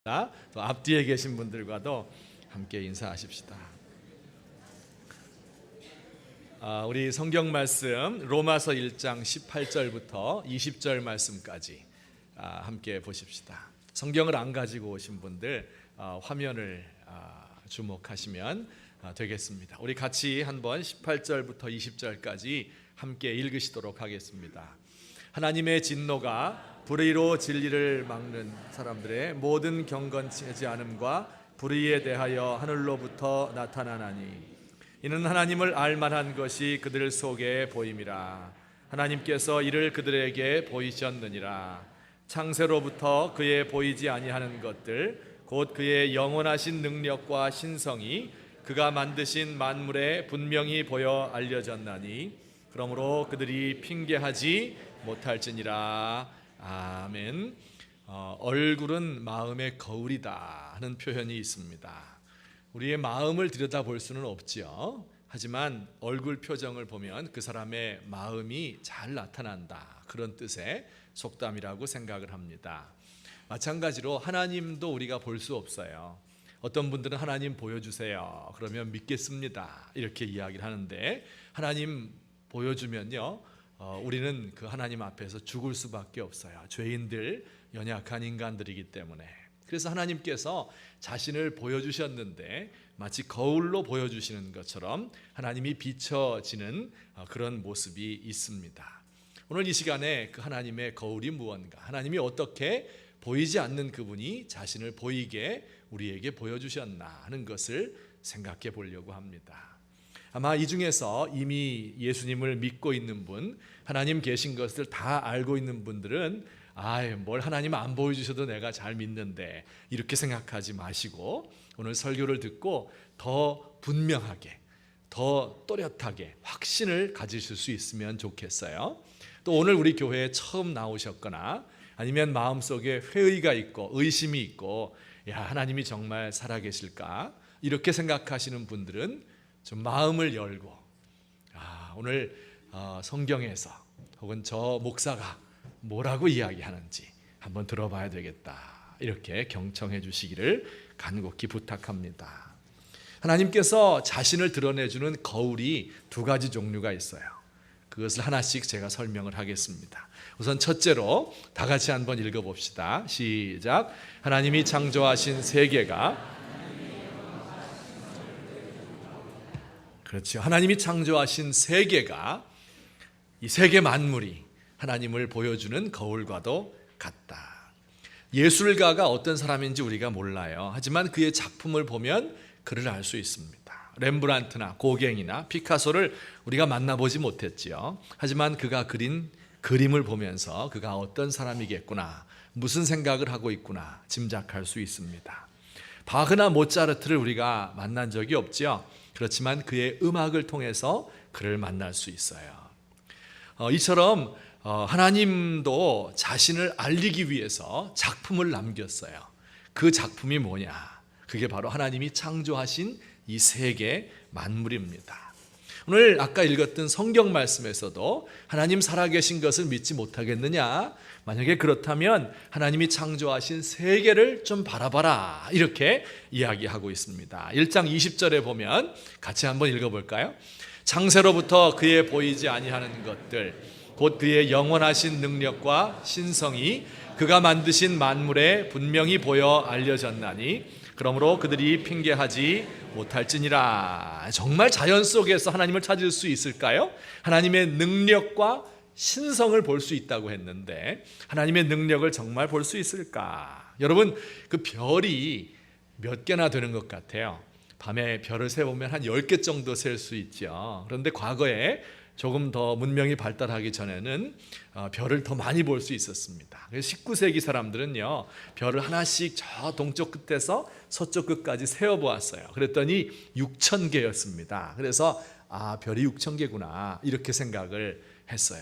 또 앞뒤에 계신 분들과도 함께 인사하십시다. 우리 성경 말씀 로마서 1장 18절부터 20절 말씀까지 함께 보십시다. 성경을 안 가지고 오신 분들 화면을 주목하시면 되겠습니다. 우리 같이 한번 18절부터 20절까지 함께 읽으시도록 하겠습니다. 하나님의 진노가 불의로 진리를 막는 사람들의 모든 경건치 않음과 불의에 대하여 하늘로부터 나타나나니 이는 하나님을 알만한 것이 그들 속에 보임이라. 하나님께서 이를 그들에게 보이셨느니라. 창세로부터 그의 보이지 아니하는 것들 곧 그의 영원하신 능력과 신성이 그가 만드신 만물에 분명히 보여 알려졌나니 그러므로 그들이 핑계하지 못할지니라. 아멘. 얼굴은 마음의 거울이다 하는 표현이 있습니다. 우리의 마음을 들여다볼 수는 없지요. 하지만 얼굴 표정을 보면 그 사람의 마음이 잘 나타난다, 그런 뜻의 속담이라고 생각을 합니다. 마찬가지로 하나님도 우리가 볼 수 없어요. 어떤 분들은 하나님 보여주세요 그러면 믿겠습니다 이렇게 이야기를 하는데, 하나님 보여주면요 우리는 그 하나님 앞에서 죽을 수밖에 없어요. 죄인들, 연약한 인간들이기 때문에. 그래서 하나님께서 자신을 보여주셨는데 마치 거울로 보여주시는 것처럼 하나님이 비춰지는 그런 모습이 있습니다. 오늘 이 시간에 그 하나님의 거울이 무언가, 하나님이 어떻게 보이지 않는 그분이 자신을 보이게 우리에게 보여주셨나 하는 것을 생각해 보려고 합니다. 아마 이 중에서 이미 예수님을 믿고 있는 분, 하나님 계신 것을 다 알고 있는 분들은 뭘 하나님 안 보여주셔도 내가 잘 믿는데 이렇게 생각하지 마시고 오늘 설교를 듣고 더 분명하게, 더 또렷하게 확신을 가지실 수 있으면 좋겠어요. 또 오늘 우리 교회에 처음 나오셨거나 아니면 마음속에 회의가 있고 의심이 있고 하나님이 정말 살아계실까 이렇게 생각하시는 분들은 좀 마음을 열고 오늘 성경에서 혹은 저 목사가 뭐라고 이야기하는지 한번 들어봐야 되겠다 이렇게 경청해 주시기를 간곡히 부탁합니다. 하나님께서 자신을 드러내주는 거울이 두 가지 종류가 있어요. 그것을 하나씩 제가 설명을 하겠습니다. 우선 첫째로 다 같이 한번 읽어봅시다. 시작. 하나님이 창조하신 세계가, 그렇죠. 하나님이 창조하신 세계가, 이 세계 만물이 하나님을 보여주는 거울과도 같다. 예술가가 어떤 사람인지 우리가 몰라요. 하지만 그의 작품을 보면 그를 알 수 있습니다. 렘브란트나 고갱이나 피카소를 우리가 만나보지 못했지요. 하지만 그가 그린 그림을 보면서 그가 어떤 사람이겠구나, 무슨 생각을 하고 있구나 짐작할 수 있습니다. 바흐나 모차르트를 우리가 만난 적이 없지요. 그렇지만 그의 음악을 통해서 그를 만날 수 있어요. 이처럼 하나님도 자신을 알리기 위해서 작품을 남겼어요. 그 작품이 뭐냐? 그게 바로 하나님이 창조하신 이 세계 만물입니다. 오늘 아까 읽었던 성경 말씀에서도 하나님 살아계신 것을 믿지 못하겠느냐? 만약에 그렇다면 하나님이 창조하신 세계를 좀 바라봐라 이렇게 이야기하고 있습니다. 1장 20절에 보면 같이 한번 읽어볼까요? 창세로부터 그의 보이지 아니하는 것들 곧 그의 영원하신 능력과 신성이 그가 만드신 만물에 분명히 보여 알려졌나니 그러므로 그들이 핑계하지 못할지니라. 정말 자연 속에서 하나님을 찾을 수 있을까요? 하나님의 능력과 신성을 볼 수 있다고 했는데 하나님의 능력을 정말 볼 수 있을까? 여러분, 그 별이 몇 개나 되는 것 같아요. 밤에 별을 세보면 한 10개 정도 셀 수 있죠. 그런데 과거에 조금 더 문명이 발달하기 전에는 별을 더 많이 볼 수 있었습니다. 19세기 사람들은요 별을 하나씩 저 동쪽 끝에서 서쪽 끝까지 세어보았어요. 그랬더니 6,000개였습니다. 그래서 별이 6,000개구나 이렇게 생각을 했어요.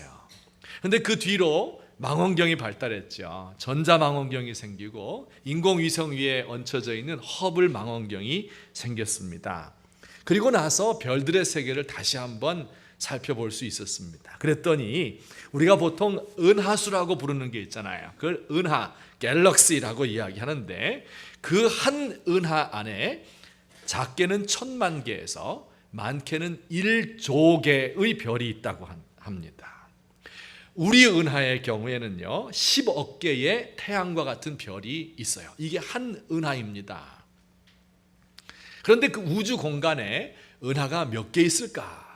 그런데 그 뒤로 망원경이 발달했죠. 전자망원경이 생기고 인공위성 위에 얹혀져 있는 허블 망원경이 생겼습니다. 그리고 나서 별들의 세계를 다시 한번 살펴볼 수 있었습니다. 그랬더니 우리가 보통 은하수라고 부르는 게 있잖아요. 그걸 은하, 갤럭시라고 이야기하는데 그 한 은하 안에 작게는 1000만 개에서 많게는 1조 개의 별이 있다고 합니다. 우리 은하의 경우에는요 10억 개의 태양과 같은 별이 있어요. 이게 한 은하입니다. 그런데 그 우주 공간에 은하가 몇 개 있을까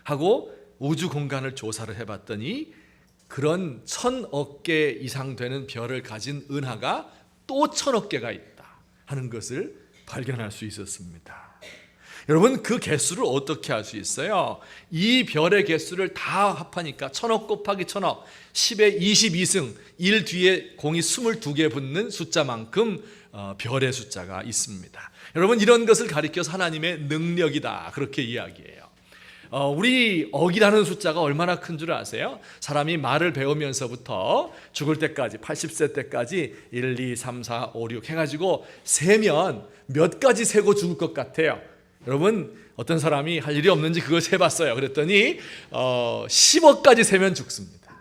하고 우주 공간을 조사를 해봤더니 그런 1000억 개 이상 되는 별을 가진 은하가 또 1000억 개가 있다 하는 것을 발견할 수 있었습니다. 여러분 그 개수를 어떻게 알 수 있어요? 이 별의 개수를 다 합하니까 1000억 곱하기 1000억 10의 22승 1 뒤에 공이 22개 붙는 숫자만큼 별의 숫자가 있습니다. 여러분 이런 것을 가리켜서 하나님의 능력이다 그렇게 이야기해요. 우리 억이라는 숫자가 얼마나 큰 줄 아세요? 사람이 말을 배우면서부터 죽을 때까지 80세 때까지 1, 2, 3, 4, 5, 6 해가지고 세면 몇 가지 세고 죽을 것 같아요. 여러분 어떤 사람이 할 일이 없는지 그걸 세봤어요. 그랬더니 10억까지 세면 죽습니다.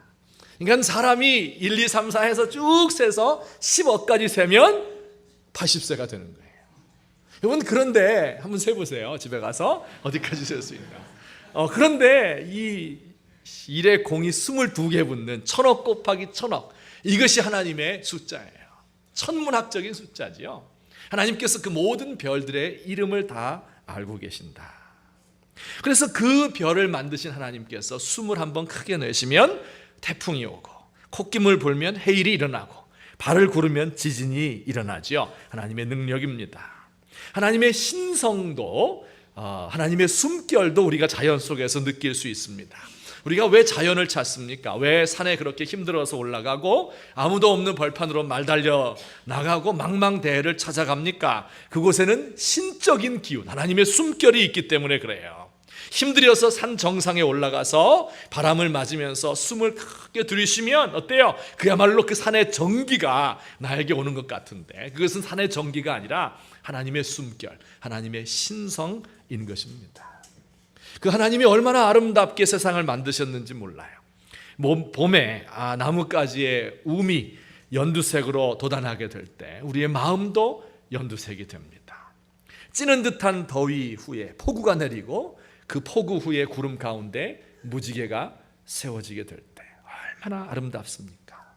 그러니까 사람이 1, 2, 3, 4 해서 쭉 세서 10억까지 세면 80세가 되는 거예요. 여러분 그런데 한번 세보세요. 집에 가서 어디까지 셀 수 있나. 그런데 이 1의 공이 22개 붙는 1000억 곱하기 1000억 이것이 하나님의 숫자예요. 천문학적인 숫자지요. 하나님께서 그 모든 별들의 이름을 다 알고 계신다. 그래서 그 별을 만드신 하나님께서 숨을 한번 크게 내쉬면 태풍이 오고 콧김을 불면 해일이 일어나고 발을 구르면 지진이 일어나죠. 하나님의 능력입니다. 하나님의 신성도 하나님의 숨결도 우리가 자연 속에서 느낄 수 있습니다. 우리가 왜 자연을 찾습니까? 왜 산에 그렇게 힘들어서 올라가고 아무도 없는 벌판으로 말 달려 나가고 망망대해를 찾아갑니까? 그곳에는 신적인 기운, 하나님의 숨결이 있기 때문에 그래요. 힘들어서 산 정상에 올라가서 바람을 맞으면서 숨을 크게 들이쉬면 어때요? 그야말로 그 산의 정기가 나에게 오는 것 같은데 그것은 산의 정기가 아니라 하나님의 숨결, 하나님의 신성인 것입니다. 그 하나님이 얼마나 아름답게 세상을 만드셨는지 몰라요. 봄에 나뭇가지의 움이 연두색으로 돋아나게 될 때 우리의 마음도 연두색이 됩니다. 찌는 듯한 더위 후에 폭우가 내리고 그 폭우 후에 구름 가운데 무지개가 세워지게 될 때 얼마나 아름답습니까?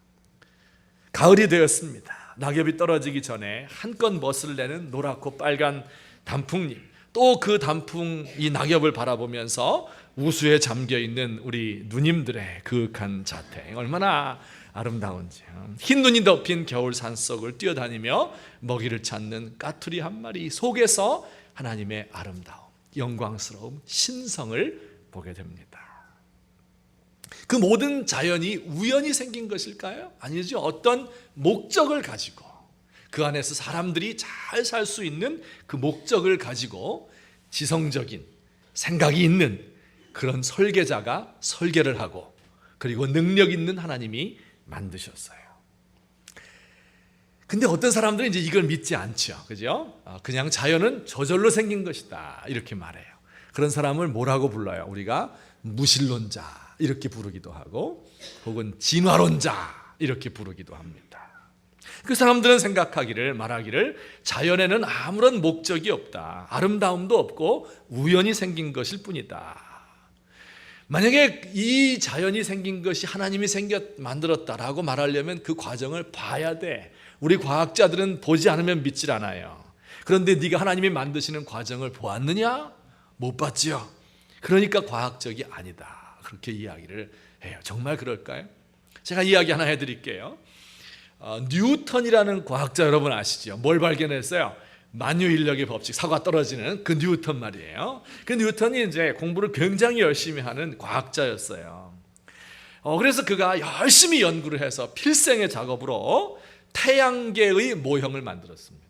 가을이 되었습니다. 낙엽이 떨어지기 전에 한껏 멋을 내는 노랗고 빨간 단풍잎, 또 그 단풍 이 낙엽을 바라보면서 우수에 잠겨있는 우리 누님들의 그윽한 자태 얼마나 아름다운지요. 흰 눈이 덮인 겨울 산속을 뛰어다니며 먹이를 찾는 까투리 한 마리 속에서 하나님의 아름다움, 영광스러움, 신성을 보게 됩니다. 그 모든 자연이 우연히 생긴 것일까요? 아니죠. 어떤 목적을 가지고 그 안에서 사람들이 잘 살 수 있는 그 목적을 가지고 지성적인 생각이 있는 그런 설계자가 설계를 하고 그리고 능력 있는 하나님이 만드셨어요. 근데 어떤 사람들은 이제 이걸 믿지 않죠. 그죠? 그냥 자연은 저절로 생긴 것이다. 이렇게 말해요. 그런 사람을 뭐라고 불러요? 우리가 무신론자 이렇게 부르기도 하고 혹은 진화론자 이렇게 부르기도 합니다. 그 사람들은 말하기를 자연에는 아무런 목적이 없다. 아름다움도 없고 우연히 생긴 것일 뿐이다. 만약에 이 자연이 생긴 것이 하나님이 만들었다라고 말하려면 그 과정을 봐야 돼. 우리 과학자들은 보지 않으면 믿질 않아요. 그런데 네가 하나님이 만드시는 과정을 보았느냐? 못 봤지요. 그러니까 과학적이 아니다. 그렇게 이야기를 해요. 정말 그럴까요? 제가 이야기 하나 해드릴게요. 뉴턴이라는 과학자 여러분 아시죠? 뭘 발견했어요? 만유인력의 법칙, 사과 떨어지는 그 뉴턴 말이에요. 그 뉴턴이 이제 공부를 굉장히 열심히 하는 과학자였어요. 그래서 그가 열심히 연구를 해서 필생의 작업으로 태양계의 모형을 만들었습니다.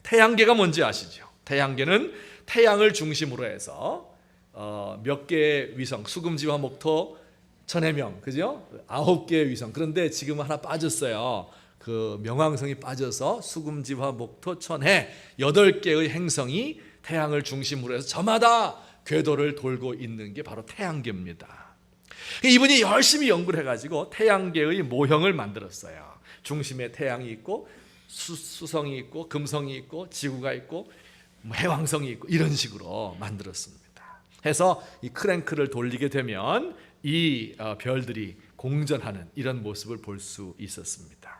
태양계가 뭔지 아시죠? 태양계는 태양을 중심으로 해서 몇 개의 위성, 수금지와 목토, 천해명, 그죠? 9개의 위성. 그런데 지금 하나 빠졌어요. 그 명왕성이 빠져서 수금지화 목토 천해 8개의 행성이 태양을 중심으로 해서 저마다 궤도를 돌고 있는 게 바로 태양계입니다. 이분이 열심히 연구를 해가지고 태양계의 모형을 만들었어요. 중심에 태양이 있고 수성이 있고 금성이 있고 지구가 있고 해왕성이 있고 이런 식으로 만들었습니다. 해서 이 크랭크를 돌리게 되면 이 별들이 공전하는 이런 모습을 볼 수 있었습니다.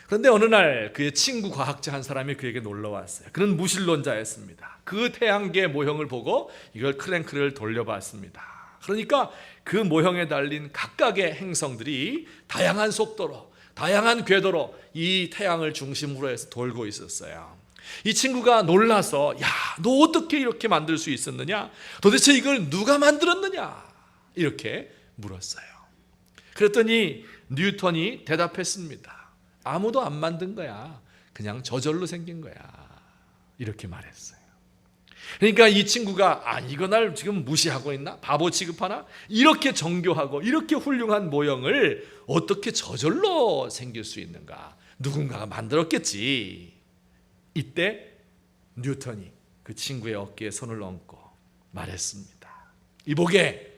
그런데 어느 날 그의 친구 과학자 한 사람이 그에게 놀러 왔어요. 그는 무신론자였습니다. 그 태양계 모형을 보고 이걸 크랭크를 돌려봤습니다. 그러니까 그 모형에 달린 각각의 행성들이 다양한 속도로 다양한 궤도로 이 태양을 중심으로 해서 돌고 있었어요. 이 친구가 놀라서 야, 너 어떻게 이렇게 만들 수 있었느냐? 도대체 이걸 누가 만들었느냐? 이렇게 물었어요. 그랬더니 뉴턴이 대답했습니다. 아무도 안 만든 거야. 그냥 저절로 생긴 거야. 이렇게 말했어요. 그러니까 이 친구가 이거 날 지금 무시하고 있나? 바보 취급하나? 이렇게 정교하고 이렇게 훌륭한 모형을 어떻게 저절로 생길 수 있는가? 누군가가 만들었겠지. 이때 뉴턴이 그 친구의 어깨에 손을 얹고 말했습니다. 이보게,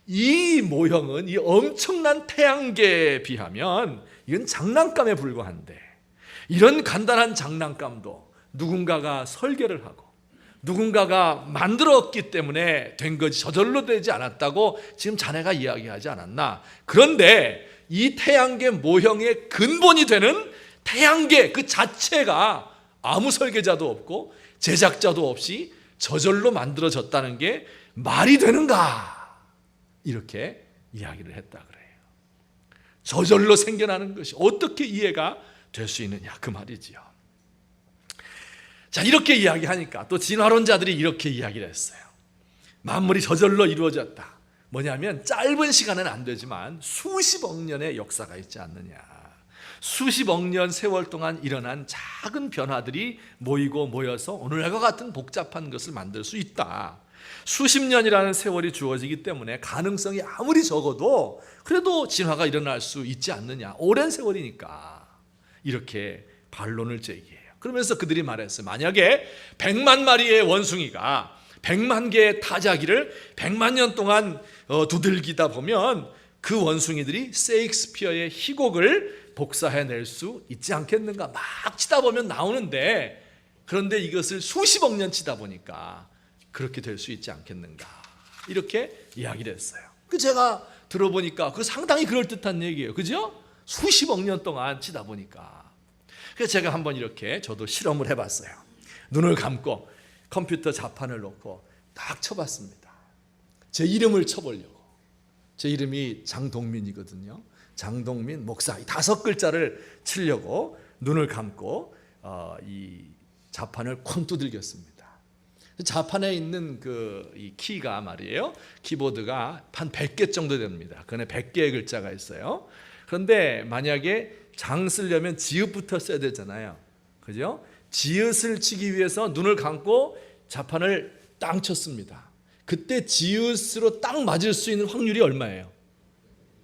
이 모형은 이 엄청난 태양계에 비하면 이건 장난감에 불과한데 이런 간단한 장난감도 누군가가 설계를 하고 누군가가 만들었기 때문에 된 거지 저절로 되지 않았다고 지금 자네가 이야기하지 않았나? 그런데 이 태양계 모형의 근본이 되는 태양계 그 자체가 아무 설계자도 없고 제작자도 없이 저절로 만들어졌다는 게 말이 되는가? 이렇게 이야기를 했다 그래요. 저절로 생겨나는 것이 어떻게 이해가 될 수 있느냐 그 말이지요. 자, 이렇게 이야기하니까 또 진화론자들이 이렇게 이야기를 했어요. 만물이 저절로 이루어졌다. 뭐냐면 짧은 시간은 안 되지만 수십억 년의 역사가 있지 않느냐. 수십억 년 세월 동안 일어난 작은 변화들이 모이고 모여서 오늘과 같은 복잡한 것을 만들 수 있다. 수십 년이라는 세월이 주어지기 때문에 가능성이 아무리 적어도 그래도 진화가 일어날 수 있지 않느냐. 오랜 세월이니까. 이렇게 반론을 제기해요. 그러면서 그들이 말했어요. 만약에 100만 마리의 원숭이가 100만 개의 타자기를 100만 년 동안 두들기다 보면 그 원숭이들이 세익스피어의 희곡을 복사해낼 수 있지 않겠는가. 막 치다 보면 나오는데 그런데 이것을 수십억 년 치다 보니까 그렇게 될 수 있지 않겠는가. 이렇게 이야기를 했어요. 제가 들어보니까 그 상당히 그럴듯한 얘기예요. 그죠? 수십억 년 동안 치다 보니까. 그래서 제가 한번 이렇게 저도 실험을 해봤어요. 눈을 감고 컴퓨터 자판을 놓고 딱 쳐봤습니다. 제 이름을 쳐보려고. 제 이름이 장동민이거든요. 장동민 목사. 이 5글자를 치려고 눈을 감고 이 자판을 콩 두들겼습니다. 자판에 있는 이 키가 말이에요. 키보드가 한 100개 정도 됩니다. 그 안에 100개의 글자가 있어요. 그런데 만약에 장 쓰려면 지읒부터 써야 되잖아요. 그죠? 지읒을 치기 위해서 눈을 감고 자판을 땅 쳤습니다. 그때 지읒으로 딱 맞을 수 있는 확률이 얼마예요?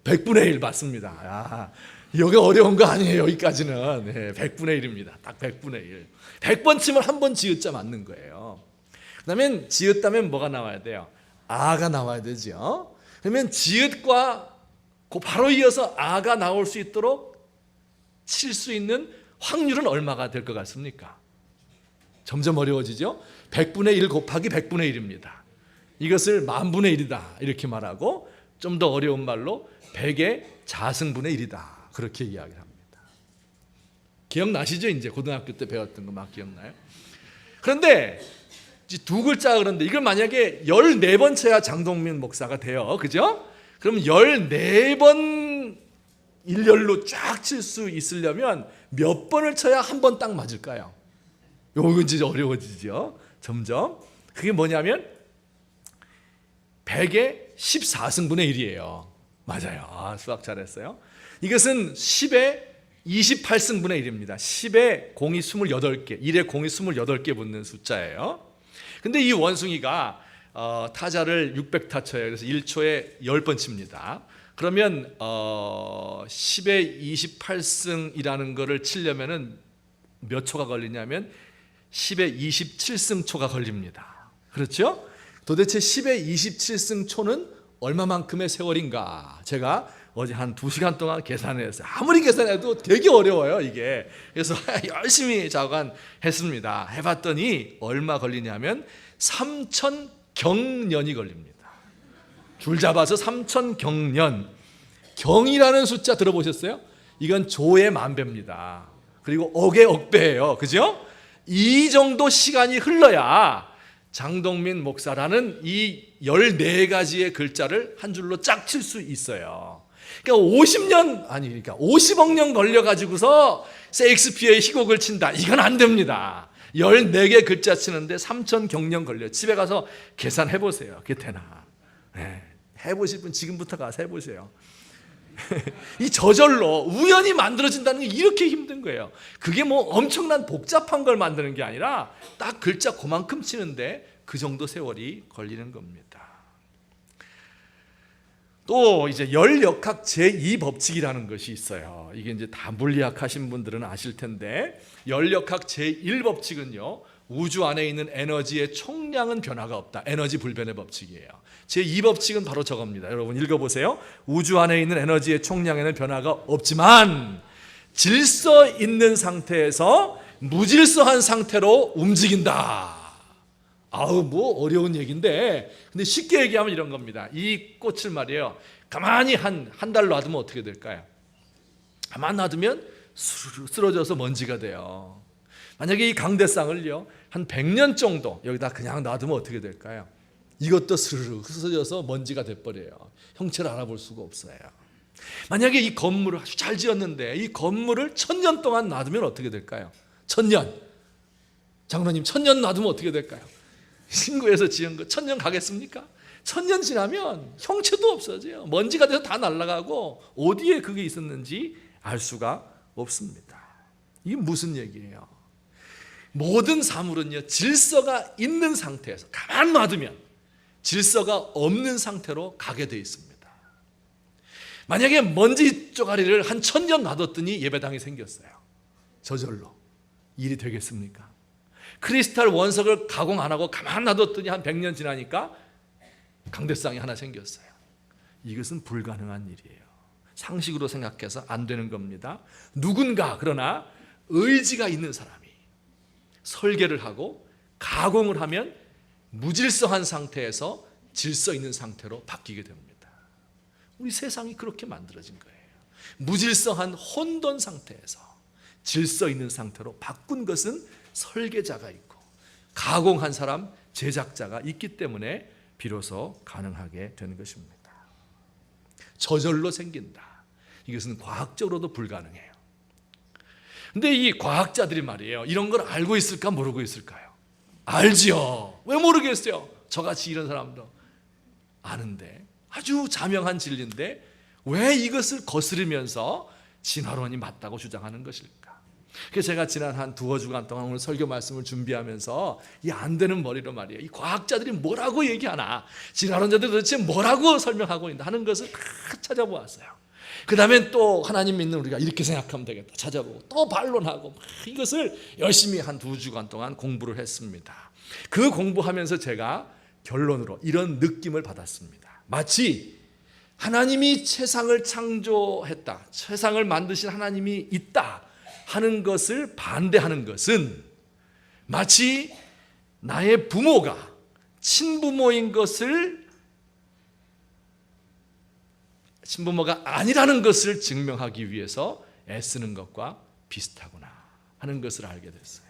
100분의 1 맞습니다. 여기 어려운 거 아니에요. 여기까지는. 네, 100분의 1입니다. 딱 100분의 1. 100번 치면 한 번 지읒자 맞는 거예요. 그다음에 지읒다면 뭐가 나와야 돼요? 아가 나와야 되죠. 그러면 지읒과 바로 이어서 아가 나올 수 있도록 칠 수 있는 확률은 얼마가 될 것 같습니까? 점점 어려워지죠. 100분의 1 곱하기 100분의 1입니다. 이것을 만분의 1이다 이렇게 말하고 좀 더 어려운 말로 100의 자승분의 1이다 그렇게 이야기를 합니다. 기억나시죠? 이제 고등학교 때 배웠던 거 막 기억나요? 그런데 2글자 그런데 이걸 만약에 14번 쳐야 장동민 목사가 돼요. 그죠? 그럼 14번 일렬로 쫙 칠 수 있으려면 몇 번을 쳐야 한 번 딱 맞을까요? 요건 진짜 어려워지죠. 점점. 그게 뭐냐면 100의 14승분의 1이에요. 맞아요. 수학 잘했어요. 이것은 10의 28승분의 1입니다. 10에 공이 28개, 1에 공이 28개 붙는 숫자예요. 근데 이 원숭이가 타자를 600타 쳐요. 그래서 1초에 10번 칩니다. 그러면 10에 28승이라는 거를 치려면은 몇 초가 걸리냐면 10에 27승 초가 걸립니다. 그렇죠? 도대체 10의 27승 초는 얼마만큼의 세월인가? 제가 어제 한 2시간 동안 계산을 했어요. 아무리 계산해도 되게 어려워요, 이게. 그래서 열심히 자관했습니다. 해봤더니 얼마 걸리냐면 3,000경년이 걸립니다. 줄 잡아서 3,000경년. 경이라는 숫자 들어보셨어요? 이건 조의 만배입니다. 그리고 억의 억배예요. 그죠? 이 정도 시간이 흘러야 장동민 목사라는 이 14가지의 글자를 한 줄로 짝 칠 수 있어요. 그러니까 50억 년 걸려가지고서 세익스피어의 희곡을 친다. 이건 안 됩니다. 14개 글자 치는데 3,000경년 걸려요. 집에 가서 계산해보세요. 그게 되나. 네. 해보실 분 지금부터 가서 해보세요. 이 저절로 우연히 만들어진다는 게 이렇게 힘든 거예요. 그게 뭐 엄청난 복잡한 걸 만드는 게 아니라 딱 글자 그만큼 치는데 그 정도 세월이 걸리는 겁니다. 또 이제 열역학 제2법칙이라는 것이 있어요. 이게 이제 다 물리학 하신 분들은 아실 텐데, 열역학 제1법칙은요, 우주 안에 있는 에너지의 총량은 변화가 없다. 에너지 불변의 법칙이에요. 제2법칙은 바로 저겁니다. 여러분 읽어보세요. 우주 안에 있는 에너지의 총량에는 변화가 없지만 질서 있는 상태에서 무질서한 상태로 움직인다. 아우, 뭐 어려운 얘기인데, 근데 쉽게 얘기하면 이런 겁니다. 이 꽃을 말이에요, 가만히 한 달 놔두면 어떻게 될까요? 가만히 놔두면 스르르 쓰러져서 먼지가 돼요. 만약에 이 강대상을요, 한 100년 정도 여기다 그냥 놔두면 어떻게 될까요? 이것도 스르르 흩어져서 먼지가 돼버려요. 형체를 알아볼 수가 없어요. 만약에 이 건물을 아주 잘 지었는데 이 건물을 1000년 동안 놔두면 어떻게 될까요? 1000년. 장로님, 1000년 놔두면 어떻게 될까요? 신구에서 지은 거 1000년 가겠습니까? 1000년 지나면 형체도 없어져요. 먼지가 돼서 다 날아가고 어디에 그게 있었는지 알 수가 없습니다. 이게 무슨 얘기예요? 모든 사물은요, 질서가 있는 상태에서 가만 놔두면 질서가 없는 상태로 가게 돼 있습니다. 만약에 먼지 쪼가리를 한 1000년 놔뒀더니 예배당이 생겼어요. 저절로. 일이 되겠습니까? 크리스탈 원석을 가공 안 하고 가만 놔뒀더니 한 100년 지나니까 강대상이 하나 생겼어요. 이것은 불가능한 일이에요. 상식으로 생각해서 안 되는 겁니다. 누군가, 그러나 의지가 있는 사람이 설계를 하고 가공을 하면 무질서한 상태에서 질서 있는 상태로 바뀌게 됩니다. 우리 세상이 그렇게 만들어진 거예요. 무질서한 혼돈 상태에서 질서 있는 상태로 바꾼 것은 설계자가 있고 가공한 사람, 제작자가 있기 때문에 비로소 가능하게 되는 것입니다. 저절로 생긴다. 이것은 과학적으로도 불가능해요. 근데 이 과학자들이 말이에요, 이런 걸 알고 있을까 모르고 있을까요? 알지요. 왜 모르겠어요? 저같이 이런 사람도 아는데, 아주 자명한 진리인데 왜 이것을 거스르면서 진화론이 맞다고 주장하는 것일까? 그래서 제가 지난 한 2주간 동안 오늘 설교 말씀을 준비하면서 이 안 되는 머리로 말이에요, 이 과학자들이 뭐라고 얘기하나, 진화론자들이 도대체 뭐라고 설명하고 있나 하는 것을 다 찾아보았어요. 그 다음에 또 하나님 믿는 우리가 이렇게 생각하면 되겠다 찾아보고 또 반론하고 이것을 열심히 한 2주간 동안 공부를 했습니다. 그 공부하면서 제가 결론으로 이런 느낌을 받았습니다. 마치 하나님이 세상을 창조했다, 세상을 만드신 하나님이 있다 하는 것을 반대하는 것은 마치 나의 부모가 친부모인 것을, 친부모가 아니라는 것을 증명하기 위해서 애쓰는 것과 비슷하구나 하는 것을 알게 됐어요.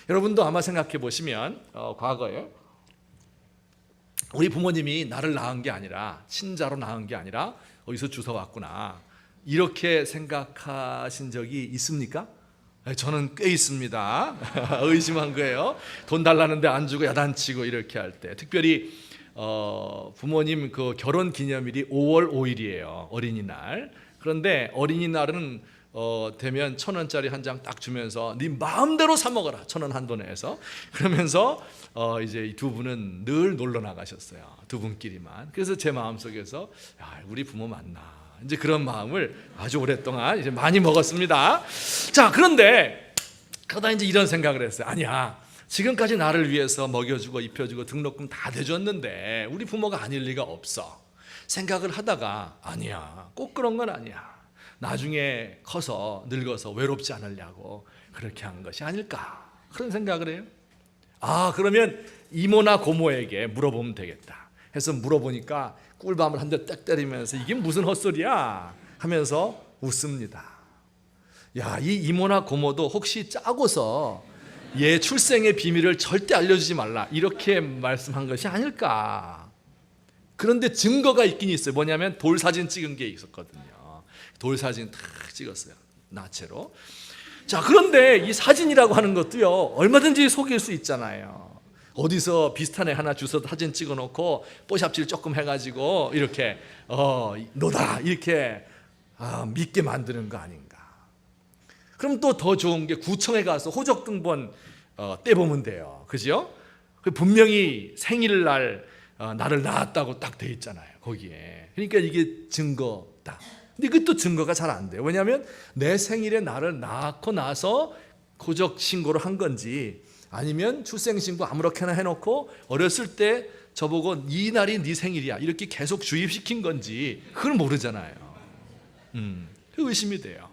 여러분도 아마 생각해 보시면 과거에 우리 부모님이 나를 낳은 게 아니라, 친자로 낳은 게 아니라 어디서 주워왔구나 이렇게 생각하신 적이 있습니까? 저는 꽤 있습니다. 의심한 거예요. 돈 달라는데 안 주고 야단치고 이렇게 할 때, 특별히 부모님 그 결혼 기념일이 5월 5일이에요. 어린이날. 그런데 어린이날은 되면 1,000원짜리 한 장 딱 주면서 네 마음대로 사 먹어라, 1,000원 한도 내에서. 그러면서 이제 이 두 분은 늘 놀러 나가셨어요. 두 분끼리만. 그래서 제 마음속에서 야, 우리 부모 맞나, 이제 그런 마음을 아주 오랫동안 이제 많이 먹었습니다. 자, 그런데 그러다 이제 이런 생각을 했어요. 아니야, 지금까지 나를 위해서 먹여주고 입혀주고 등록금 다 대줬는데 우리 부모가 아닐 리가 없어. 생각을 하다가 아니야, 꼭 그런 건 아니야. 나중에 커서 늙어서 외롭지 않으려고 그렇게 한 것이 아닐까, 그런 생각을 해요. 그러면 이모나 고모에게 물어보면 되겠다 해서 물어보니까 꿀밤을 한 대 딱 때리면서 이게 무슨 헛소리야 하면서 웃습니다. 이 이모나 고모도 혹시 짜고서 얘 출생의 비밀을 절대 알려주지 말라 이렇게 말씀한 것이 아닐까. 그런데 증거가 있긴 있어요. 뭐냐면 돌사진 찍은 게 있었거든요. 돌사진 탁 찍었어요, 나체로. 자, 그런데 이 사진이라고 하는 것도요, 얼마든지 속일 수 있잖아요. 어디서 비슷한 애 하나 주워서 사진 찍어놓고 뽀샵질 조금 해가지고 이렇게 너다 이렇게 믿게 만드는 거 아닌가. 그럼 또 더 좋은 게 구청에 가서 호적 등본 떼보면 돼요, 그죠? 분명히 생일날 나를 낳았다고 딱 돼 있잖아요, 거기에. 그러니까 이게 증거다. 근데 이것도 증거가 잘 안 돼요. 왜냐하면 내 생일에 나를 낳고 나서 호적 신고를 한 건지, 아니면 출생신고 아무렇게나 해놓고 어렸을 때 저보고 이 날이 네 생일이야 이렇게 계속 주입시킨 건지 그걸 모르잖아요. 의심이 돼요.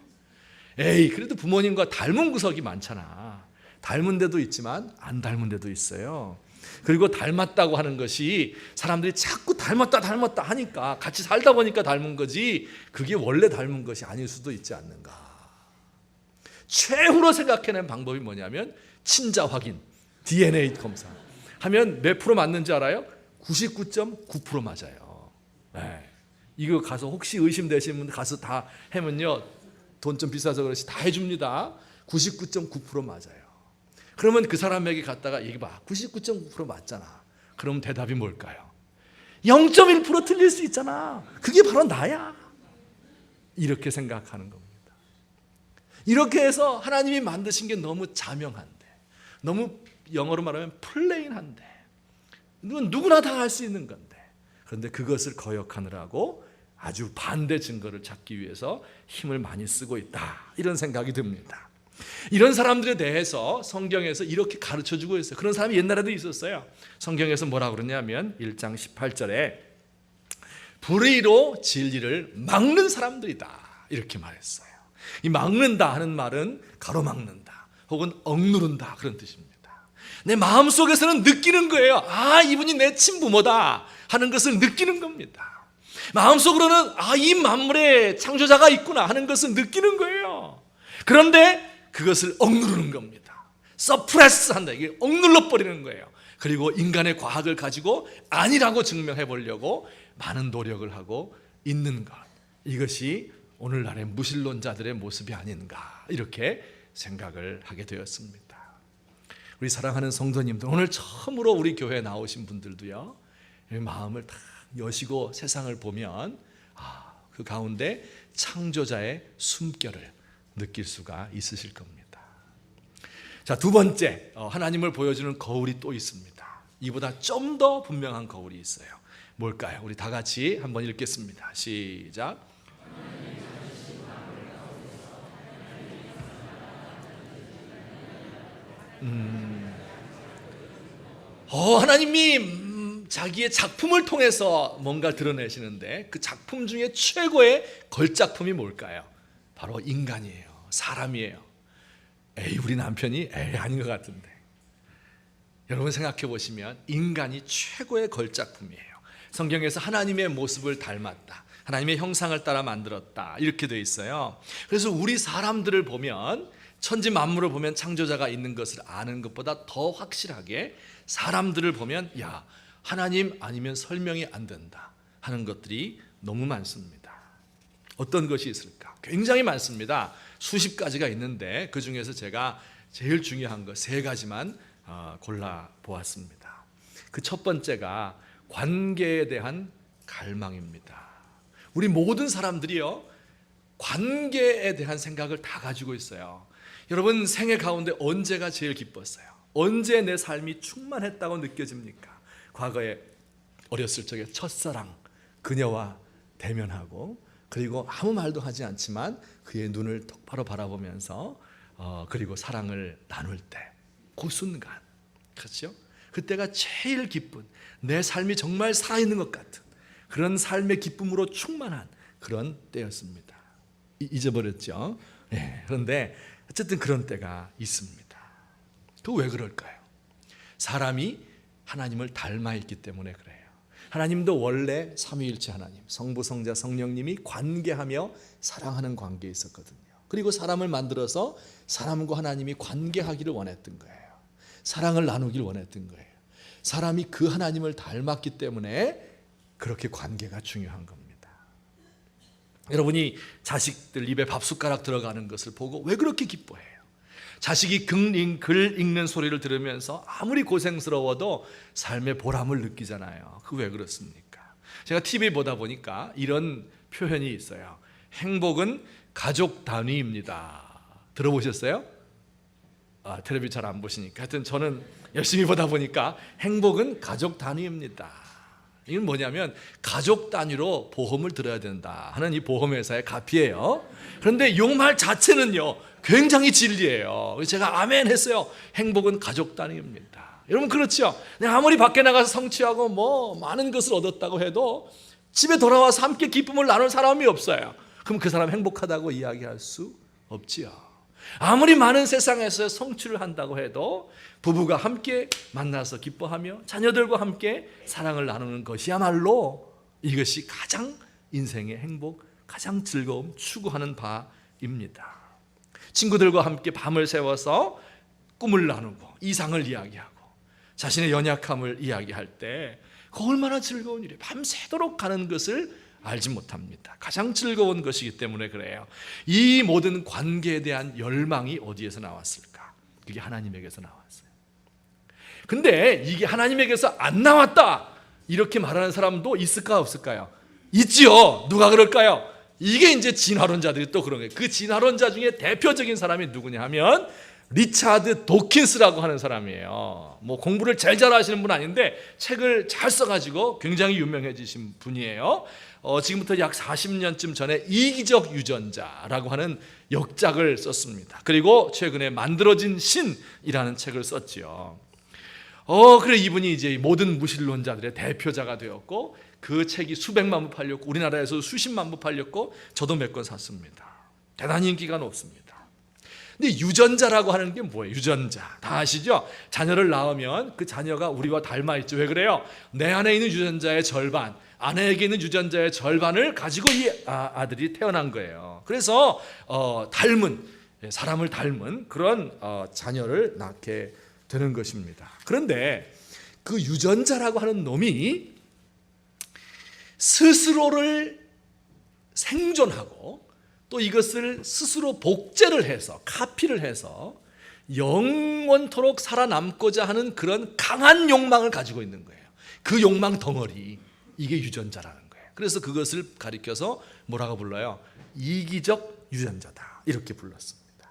그래도 부모님과 닮은 구석이 많잖아. 닮은 데도 있지만 안 닮은 데도 있어요. 그리고 닮았다고 하는 것이 사람들이 자꾸 닮았다 하니까 같이 살다 보니까 닮은 거지, 그게 원래 닮은 것이 아닐 수도 있지 않는가. 최후로 생각해낸 방법이 뭐냐면 친자 확인, DNA 검사 하면 몇 프로 맞는지 알아요? 99.9% 맞아요. 이거 가서 혹시 의심되시는 분들 가서 다 하면요, 돈 좀 비싸서 그렇지 다 해줍니다. 99.9% 맞아요. 그러면 그 사람에게 갔다가 얘기해봐, 99.9% 맞잖아. 그럼 대답이 뭘까요? 0.1% 틀릴 수 있잖아. 그게 바로 나야. 이렇게 생각하는 겁니다. 이렇게 해서 하나님이 만드신 게 너무 자명한데, 너무 영어로 말하면 플레인한데, 누구나 다 할 수 있는 건데, 그런데 그것을 거역하느라고 아주 반대 증거를 찾기 위해서 힘을 많이 쓰고 있다, 이런 생각이 듭니다. 이런 사람들에 대해서 성경에서 이렇게 가르쳐주고 있어요. 그런 사람이 옛날에도 있었어요. 성경에서 뭐라고 그러냐면 1장 18절에 불의로 진리를 막는 사람들이다 이렇게 말했어요. 이 막는다 하는 말은 가로막는다 혹은 억누른다 그런 뜻입니다. 내 마음속에서는 느끼는 거예요. 이분이 내 친부모다 하는 것을 느끼는 겁니다. 마음속으로는 이 만물에 창조자가 있구나 하는 것을 느끼는 거예요. 그런데 그것을 억누르는 겁니다. 서프레스 한다. 이게 억눌러 버리는 거예요. 그리고 인간의 과학을 가지고 아니라고 증명해 보려고 많은 노력을 하고 있는 것. 이것이 오늘날의 무신론자들의 모습이 아닌가 이렇게 생각을 하게 되었습니다. 우리 사랑하는 성도님들, 오늘 처음으로 우리 교회에 나오신 분들도요, 마음을 다 여시고 세상을 보면 그 가운데 창조자의 숨결을 느낄 수가 있으실 겁니다. 자, 두 번째, 하나님을 보여주는 거울이 또 있습니다. 이보다 좀 더 분명한 거울이 있어요. 뭘까요? 우리 다 같이 한번 읽겠습니다. 시작. 하나님이 자기의 작품을 통해서 뭔가 드러내시는데 그 작품 중에 최고의 걸작품이 뭘까요? 바로 인간이에요. 사람이에요. 우리 남편이 아닌 것 같은데. 여러분 생각해 보시면 인간이 최고의 걸작품이에요. 성경에서 하나님의 모습을 닮았다, 하나님의 형상을 따라 만들었다 이렇게 되어 있어요. 그래서 우리 사람들을 보면, 천지 만물을 보면 창조자가 있는 것을 아는 것보다 더 확실하게 사람들을 보면 하나님 아니면 설명이 안 된다 하는 것들이 너무 많습니다. 어떤 것이 있을까? 굉장히 많습니다. 수십 가지가 있는데 그 중에서 제가 제일 중요한 거 세 가지만 골라 보았습니다. 그 첫 번째가 관계에 대한 갈망입니다. 우리 모든 사람들이요, 관계에 대한 생각을 다 가지고 있어요. 여러분 생애 가운데 언제가 제일 기뻤어요? 언제 내 삶이 충만했다고 느껴집니까? 과거에 어렸을 적에 첫사랑, 그녀와 대면하고, 그리고 아무 말도 하지 않지만 그의 눈을 똑바로 바라보면서 그리고 사랑을 나눌 때, 그 순간, 그렇죠? 그때가 제일 기쁜, 내 삶이 정말 살아있는 것 같은 그런 삶의 기쁨으로 충만한 그런 때였습니다. 잊어버렸죠? 네, 그런데 어쨌든 그런 때가 있습니다. 그 왜 그럴까요? 사람이 하나님을 닮아 있기 때문에 그래요. 하나님도 원래 삼위일체 하나님, 성부, 성자, 성령님이 관계하며 사랑하는 관계에 있었거든요. 그리고 사람을 만들어서 사람과 하나님이 관계하기를 원했던 거예요. 사랑을 나누길 원했던 거예요. 사람이 그 하나님을 닮았기 때문에 그렇게 관계가 중요한 겁니다. 여러분이 자식들 입에 밥숟가락 들어가는 것을 보고 왜 그렇게 기뻐해요? 자식이 글 읽는 소리를 들으면서 아무리 고생스러워도 삶의 보람을 느끼잖아요. 그 왜 그렇습니까? 제가 TV 보다 보니까 이런 표현이 있어요. 행복은 가족 단위입니다. 들어보셨어요? 텔레비 잘 안 보시니까. 하여튼 저는 열심히 보다 보니까 행복은 가족 단위입니다. 이건 뭐냐면 가족 단위로 보험을 들어야 된다 하는 이 보험회사의 가피예요. 그런데 이 말 자체는요 굉장히 진리예요. 그래서 제가 아멘 했어요. 행복은 가족 단위입니다. 여러분 그렇죠? 아무리 밖에 나가서 성취하고 뭐 많은 것을 얻었다고 해도 집에 돌아와서 함께 기쁨을 나눌 사람이 없어요. 그럼 그 사람 행복하다고 이야기할 수 없지요. 아무리 많은 세상에서 성취를 한다고 해도 부부가 함께 만나서 기뻐하며 자녀들과 함께 사랑을 나누는 것이야말로 이것이 가장 인생의 행복, 가장 즐거움 추구하는 바입니다. 친구들과 함께 밤을 새워서 꿈을 나누고 이상을 이야기하고 자신의 연약함을 이야기할 때 그 얼마나 즐거운 일이에요. 밤새도록 가는 것을 알지 못합니다. 가장 즐거운 것이기 때문에 그래요. 이 모든 관계에 대한 열망이 어디에서 나왔을까? 그게 하나님에게서 나왔어요. 근데 이게 하나님에게서 안 나왔다 이렇게 말하는 사람도 있을까 없을까요? 있지요. 누가 그럴까요? 이게 이제 진화론자들이 또 그런 거예요. 그 진화론자 중에 대표적인 사람이 누구냐 하면 리차드 도킨스라고 하는 사람이에요. 뭐 공부를 제일 잘하시는 분 아닌데 책을 잘 써가지고 굉장히 유명해지신 분이에요. 지금부터 약 40년쯤 전에 이기적 유전자라고 하는 역작을 썼습니다. 그리고 최근에 만들어진 신이라는 책을 썼지요. 그래 이분이 이제 모든 무신론자들의 대표자가 되었고 그 책이 수백만 부 팔렸고 우리나라에서 수십만 부 팔렸고 저도 몇 권 샀습니다. 대단히 인기가 높습니다. 근데 유전자라고 하는 게 뭐예요? 유전자 다 아시죠? 자녀를 낳으면 그 자녀가 우리와 닮아 있죠. 왜 그래요? 내 안에 있는 유전자의 절반, 아내에게 있는 유전자의 절반을 가지고 이 아들이 태어난 거예요. 그래서 사람을 닮은 그런 자녀를 낳게 되는 것입니다. 그런데 그 유전자라고 하는 놈이 스스로를 생존하고 또 이것을 스스로 복제를 해서 카피를 해서 영원토록 살아남고자 하는 그런 강한 욕망을 가지고 있는 거예요. 그 욕망 덩어리, 이게 유전자라는 거예요. 그래서 그것을 가리켜서 뭐라고 불러요? 이기적 유전자다 이렇게 불렀습니다.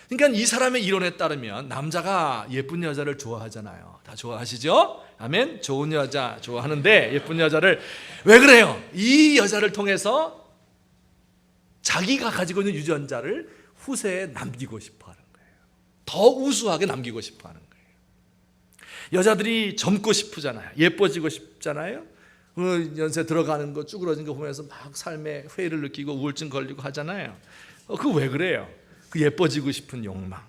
그러니까 이 사람의 이론에 따르면 남자가 예쁜 여자를 좋아하잖아요. 다 좋아하시죠? 아멘. 좋은 여자 좋아하는데 예쁜 여자를 왜 그래요? 이 여자를 통해서 자기가 가지고 있는 유전자를 후세에 남기고 싶어 하는 거예요. 더 우수하게 남기고 싶어 하는 거예요. 여자들이 젊고 싶으잖아요. 예뻐지고 싶잖아요. 연세 들어가는 거 쭈그러진 거 보면서 막 삶에 회의를 느끼고 우울증 걸리고 하잖아요. 그거 왜 그래요? 그 예뻐지고 싶은 욕망.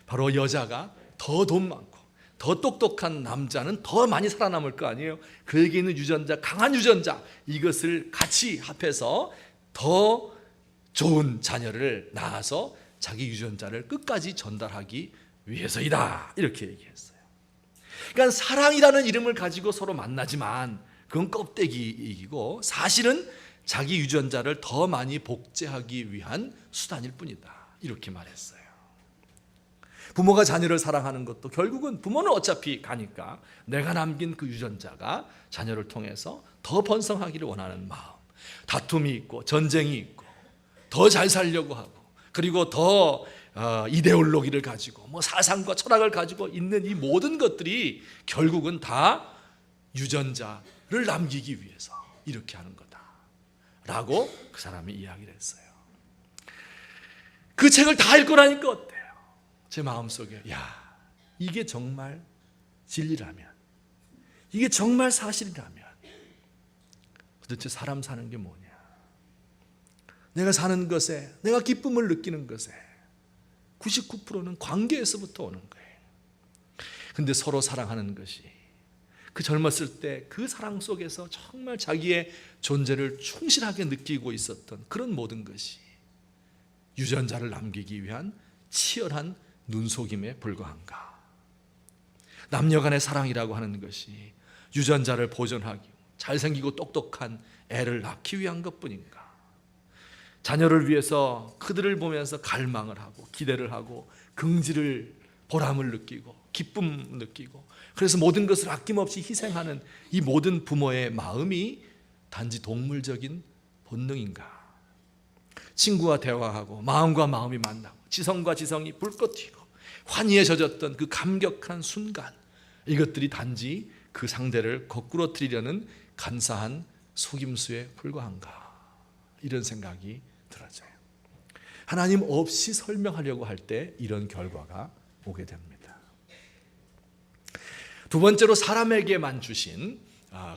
바로 여자가 더 돈 많고 더 똑똑한 남자는 더 많이 살아남을 거 아니에요. 그에게 있는 유전자, 강한 유전자, 이것을 같이 합해서 더 좋은 자녀를 낳아서 자기 유전자를 끝까지 전달하기 위해서이다 이렇게 얘기했어요. 그러니까 사랑이라는 이름을 가지고 서로 만나지만 그건 껍데기이고 사실은 자기 유전자를 더 많이 복제하기 위한 수단일 뿐이다 이렇게 말했어요. 부모가 자녀를 사랑하는 것도 결국은 부모는 어차피 가니까 내가 남긴 그 유전자가 자녀를 통해서 더 번성하기를 원하는 마음, 다툼이 있고 전쟁이 있고 더 잘 살려고 하고 그리고 더 이데올로기를 가지고 뭐 사상과 철학을 가지고 있는 이 모든 것들이 결국은 다 유전자를 남기기 위해서 이렇게 하는 거다라고 그 사람이 이야기를 했어요. 그 책을 다 읽고 나니까 어때요? 제 마음속에 이게 정말 진리라면, 이게 정말 사실이라면 도대체 사람 사는 게 뭐냐? 내가 사는 것에, 내가 기쁨을 느끼는 것에 99%는 관계에서부터 오는 거예요. 근데 서로 사랑하는 것이, 그 젊었을 때 그 사랑 속에서 정말 자기의 존재를 충실하게 느끼고 있었던 그런 모든 것이 유전자를 남기기 위한 치열한 눈속임에 불과한가? 남녀 간의 사랑이라고 하는 것이 유전자를 보존하기, 잘생기고 똑똑한 애를 낳기 위한 것뿐인가? 자녀를 위해서 그들을 보면서 갈망을 하고 기대를 하고 긍지를, 보람을 느끼고 기쁨 느끼고, 그래서 모든 것을 아낌없이 희생하는 이 모든 부모의 마음이 단지 동물적인 본능인가? 친구와 대화하고 마음과 마음이 만나고 지성과 지성이 불꽃 튀고 환희에 젖었던 그 감격한 순간, 이것들이 단지 그 상대를 거꾸로 트리려는 간사한 속임수에 불과한가? 이런 생각이 들어져요. 하나님 없이 설명하려고 할 때 이런 결과가 오게 됩니다. 두 번째로 사람에게만 주신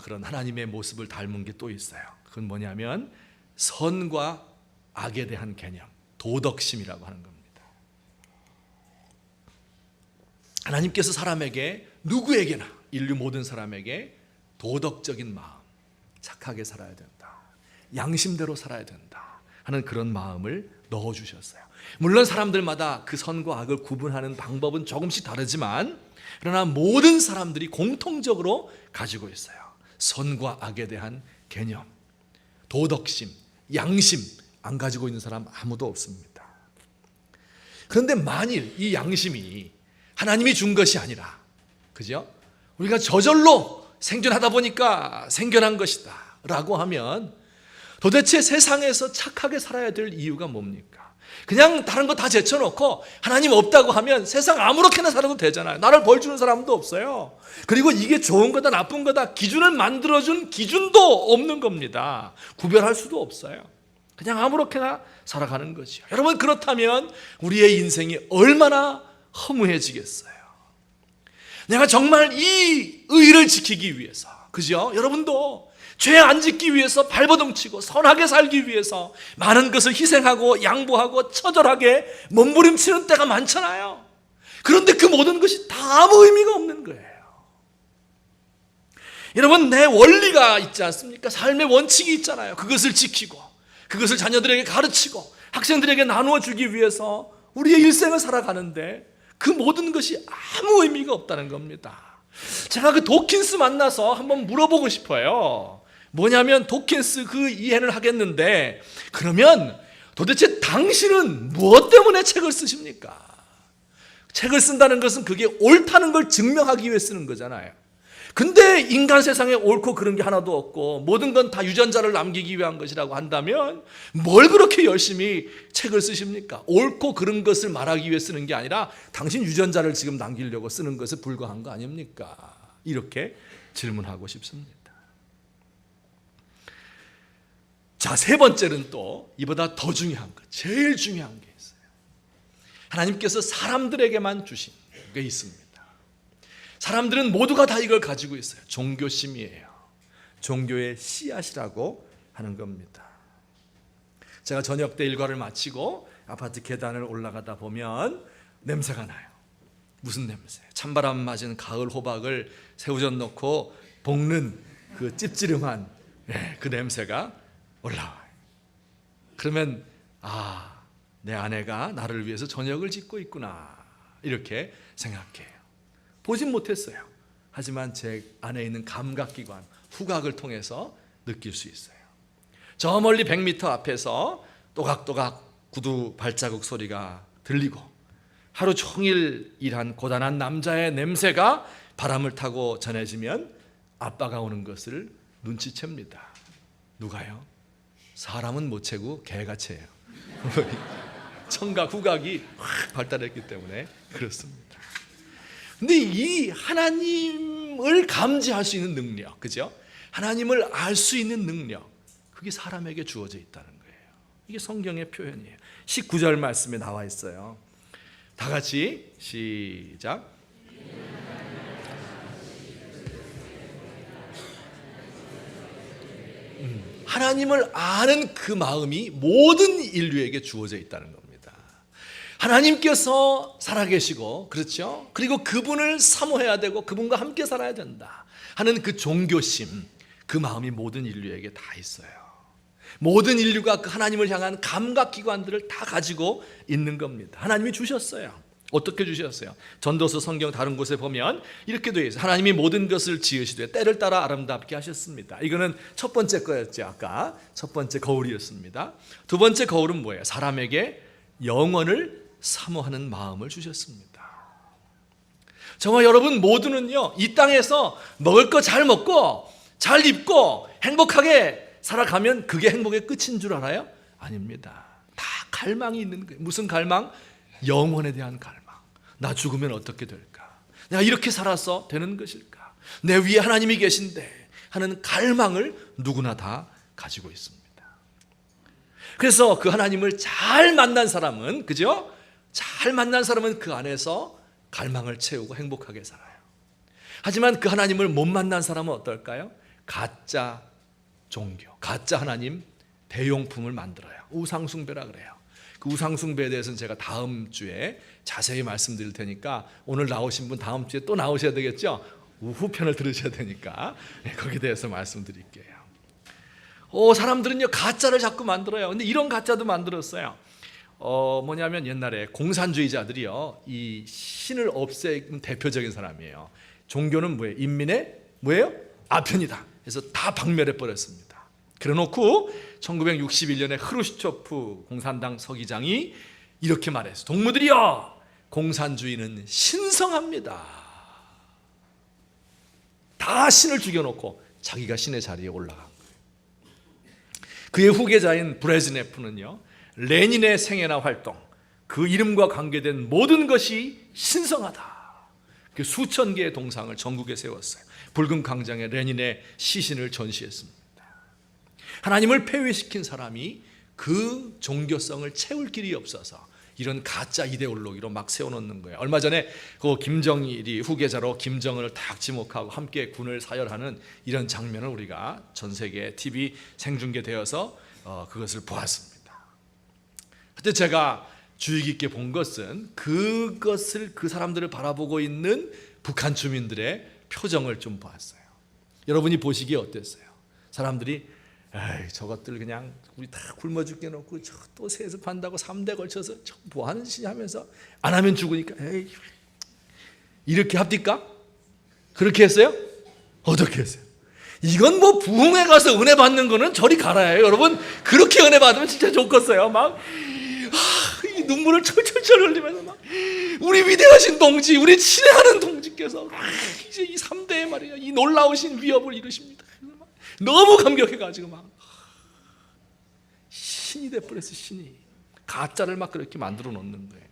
그런 하나님의 모습을 닮은 게 또 있어요. 그건 뭐냐면 선과 악에 대한 개념, 도덕심이라고 하는 겁니다. 하나님께서 사람에게, 누구에게나, 인류 모든 사람에게 도덕적인 마음, 착하게 살아야 된다, 양심대로 살아야 된다 하는 그런 마음을 넣어주셨어요. 물론 사람들마다 그 선과 악을 구분하는 방법은 조금씩 다르지만, 그러나 모든 사람들이 공통적으로 가지고 있어요. 선과 악에 대한 개념, 도덕심, 양심 안 가지고 있는 사람 아무도 없습니다. 그런데 만일 이 양심이 하나님이 준 것이 아니라, 그죠? 우리가 저절로 생존하다 보니까 생겨난 것이다 라고 하면 도대체 세상에서 착하게 살아야 될 이유가 뭡니까? 그냥 다른 거 다 제쳐놓고 하나님 없다고 하면 세상 아무렇게나 살아도 되잖아요. 나를 벌 주는 사람도 없어요. 그리고 이게 좋은 거다 나쁜 거다 기준을 만들어준 기준도 없는 겁니다. 구별할 수도 없어요. 그냥 아무렇게나 살아가는 거죠. 여러분, 그렇다면 우리의 인생이 얼마나 허무해지겠어요. 내가 정말 이 의를 지키기 위해서, 그죠? 여러분도 죄 안 짓기 위해서 발버둥치고 선하게 살기 위해서 많은 것을 희생하고 양보하고 처절하게 몸부림치는 때가 많잖아요. 그런데 그 모든 것이 다 아무 의미가 없는 거예요. 여러분, 내 원리가 있지 않습니까? 삶의 원칙이 있잖아요. 그것을 지키고 그것을 자녀들에게 가르치고 학생들에게 나누어 주기 위해서 우리의 일생을 살아가는데 그 모든 것이 아무 의미가 없다는 겁니다. 제가 그 도킨스 만나서 한번 물어보고 싶어요. 뭐냐면, 도킨스 그 이해를 하겠는데, 그러면 도대체 당신은 무엇 때문에 책을 쓰십니까? 책을 쓴다는 것은 그게 옳다는 걸 증명하기 위해 쓰는 거잖아요. 근데 인간 세상에 옳고 그런 게 하나도 없고 모든 건 다 유전자를 남기기 위한 것이라고 한다면 뭘 그렇게 열심히 책을 쓰십니까? 옳고 그런 것을 말하기 위해 쓰는 게 아니라 당신 유전자를 지금 남기려고 쓰는 것에 불과한 거 아닙니까? 이렇게 질문하고 싶습니다. 자, 세 번째는 또 이보다 더 중요한 것, 제일 중요한 게 있어요. 하나님께서 사람들에게만 주신 게 있습니다. 사람들은 모두가 다 이걸 가지고 있어요. 종교심이에요. 종교의 씨앗이라고 하는 겁니다. 제가 저녁 때 일과를 마치고 아파트 계단을 올라가다 보면 냄새가 나요. 무슨 냄새? 찬바람 맞은 가을 호박을 새우젓 넣고 볶는 그 찝찝한 그 냄새가 올라와요. 그러면 내 아내가 나를 위해서 저녁을 짓고 있구나 이렇게 생각해요. 보진 못했어요. 하지만 제 안에 있는 감각기관, 후각을 통해서 느낄 수 있어요. 저 멀리 100m 앞에서 또각또각 구두 발자국 소리가 들리고 하루 종일 일한 고단한 남자의 냄새가 바람을 타고 전해지면 아빠가 오는 것을 눈치챕니다. 누가요? 사람은 못 채고 개가 채요. 청각, 후각이 확 발달했기 때문에 그렇습니다. 근데 이 하나님을 감지할 수 있는 능력, 그죠? 하나님을 알 수 있는 능력, 그게 사람에게 주어져 있다는 거예요. 이게 성경의 표현이에요. 19절 말씀에 나와 있어요. 다 같이 시작. 하나님을 아는 그 마음이 모든 인류에게 주어져 있다는 겁니다. 하나님께서 살아계시고, 그렇죠? 그리고 그분을 사모해야 되고 그분과 함께 살아야 된다 하는 그 종교심, 그 마음이 모든 인류에게 다 있어요. 모든 인류가 그 하나님을 향한 감각기관들을 다 가지고 있는 겁니다. 하나님이 주셨어요. 어떻게 주셨어요? 전도서 성경 다른 곳에 보면 이렇게 되어 있어요. 하나님이 모든 것을 지으시되 때를 따라 아름답게 하셨습니다. 이거는 첫 번째 거였죠. 아까 첫 번째 거울이었습니다. 두 번째 거울은 뭐예요? 사람에게 영원을 사모하는 마음을 주셨습니다. 저와 여러분 모두는요, 이 땅에서 먹을 거 잘 먹고 잘 입고 행복하게 살아가면 그게 행복의 끝인 줄 알아요? 아닙니다. 다 갈망이 있는 거예요. 무슨 갈망? 영원에 대한 갈망. 나 죽으면 어떻게 될까? 내가 이렇게 살아서 되는 것일까? 내 위에 하나님이 계신데 하는 갈망을 누구나 다 가지고 있습니다. 그래서 그 하나님을 잘 만난 사람은, 그죠? 잘 만난 사람은 그 안에서 갈망을 채우고 행복하게 살아요. 하지만 그 하나님을 못 만난 사람은 어떨까요? 가짜 종교, 가짜 하나님 대용품을 만들어요. 우상숭배라 그래요. 그 우상숭배에 대해서는 제가 다음 주에 자세히 말씀드릴 테니까 오늘 나오신 분 다음 주에 또 나오셔야 되겠죠? 후편을 들으셔야 되니까 거기에 대해서 말씀드릴게요. 사람들은요 가짜를 자꾸 만들어요. 근데 이런 가짜도 만들었어요. 뭐냐면 옛날에 공산주의자들이요, 이 신을 없애는 대표적인 사람이에요. 종교는 뭐예요? 인민의 뭐예요? 아편이다. 그래서 다 박멸해 버렸습니다. 그래놓고 1961년에 흐루시초프 공산당 서기장이 이렇게 말했어요. 동무들이여, 공산주의는 신성합니다. 다 신을 죽여놓고 자기가 신의 자리에 올라간 거예요. 그의 후계자인 브레즈네프는요, 레닌의 생애나 활동, 그 이름과 관계된 모든 것이 신성하다. 그 수천 개의 동상을 전국에 세웠어요. 붉은 광장에 레닌의 시신을 전시했습니다. 하나님을 폐위시킨 사람이 그 종교성을 채울 길이 없어서 이런 가짜 이데올로기로 막 세워놓는 거예요. 얼마 전에 그 김정일이 후계자로 김정은을 딱 지목하고 함께 군을 사열하는 이런 장면을 우리가 전 세계 TV 생중계되어서 그것을 보았습니다. 그때 제가 주의 깊게 본 것은 그것을, 그 사람들을 바라보고 있는 북한 주민들의 표정을 좀 보았어요. 여러분이 보시기에 어땠어요? 사람들이 에이, 저것들 그냥 우리 다 굶어 죽게 놓고 또 세습한다고 3대 걸쳐서 뭐 하는 짓이 하면서 안 하면 죽으니까 에이, 이렇게 합니까? 그렇게 했어요? 어떻게 했어요? 이건 뭐 부흥회 가서 은혜 받는 거는 저리 가라요. 여러분 그렇게 은혜 받으면 진짜 좋겠어요. 막 눈물을 철철철 흘리면서 막 우리 위대하신 동지, 우리 친애하는 동지께서 이제 이 3대에 말이야 이 놀라우신 위협을 이루십니다. 너무 감격해가지고 막 신이 돼버렸어. 신이 가짜를 막 그렇게 만들어 놓는 거예요.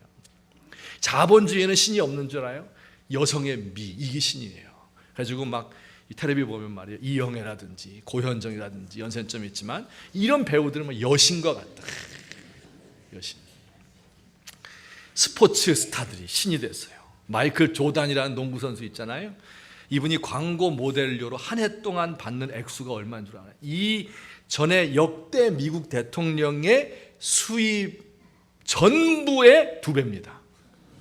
자본주의에는 신이 없는 줄 알아요? 여성의 미, 이게 신이에요. 그래가지고 막 이 텔레비 보면 말이에요, 이영애라든지 고현정이라든지 연세점 있지만 이런 배우들은 막 여신과 같다. 여신. 스포츠 스타들이 신이 됐어요. 마이클 조단이라는 농구 선수 있잖아요. 이분이 광고 모델료로 한 해 동안 받는 액수가 얼마인 줄 알아요? 이 전에 역대 미국 대통령의 수입 전부의 2배입니다.